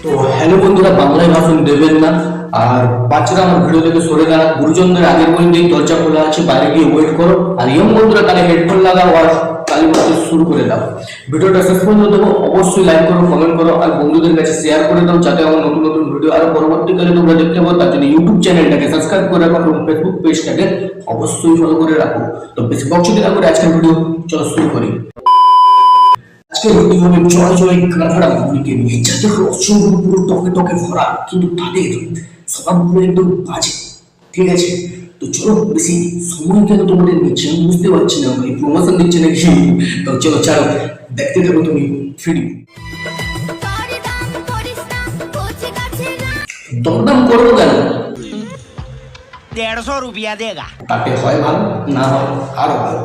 তো হ্যালো বন্ধুরা, বাংলায় ভাষণ দেবেন না। আর বাচ্চারা আমার ভিডিও থেকে সরে দাঁড়া। গুরুজনদের আগের পর্যন্তই দরজা খোলা আছে, বাইরে গিয়ে ওয়েট করো। আর ইয়ং বন্ধুরা তাহলে হেডফোন লাগাও আর কালী বলতে শুরু করে দাও। ভিডিওটা শেষ পর্যন্ত দেখো, অবশ্যই লাইক করো, কমেন্ট করো আর বন্ধুদের কাছে শেয়ার করে দাও, যাতে আমার নতুন নতুন ভিডিও আরো পরবর্তীকালে তোমরা দেখতে পাও। তার জন্য ইউটিউব চ্যানেলটাকে সাবস্ক্রাইব করে রাখো এবং ফেসবুক পেজটাকে অবশ্যই ফলো করে রাখো। তো বেশি বকচুদি না করে আজকের ভিডিও চলো শুরু করি। আজকে ভিডিও হবে জয় জয় গাধারা মুভিকে নিয়ে, যাদের রসগুলো পুরো টকে টকে ভরা, কিন্তু তাদের স্বভাবগুলো একদম বাজে। ঠিক আছে, তো চলো বেশি সময় কেন তোমাদের নিচ্ছে আমি বুঝতে পারছি না, ভাই প্রমোশন দিচ্ছে নাকি? তো চলো ছাড়ো, দেখতে থাকো তুমি ভিডিও। দরদাম করবো কেন? 150 रुपया देगा। তাতে হয় ভালো, না হয় আরো ভালো।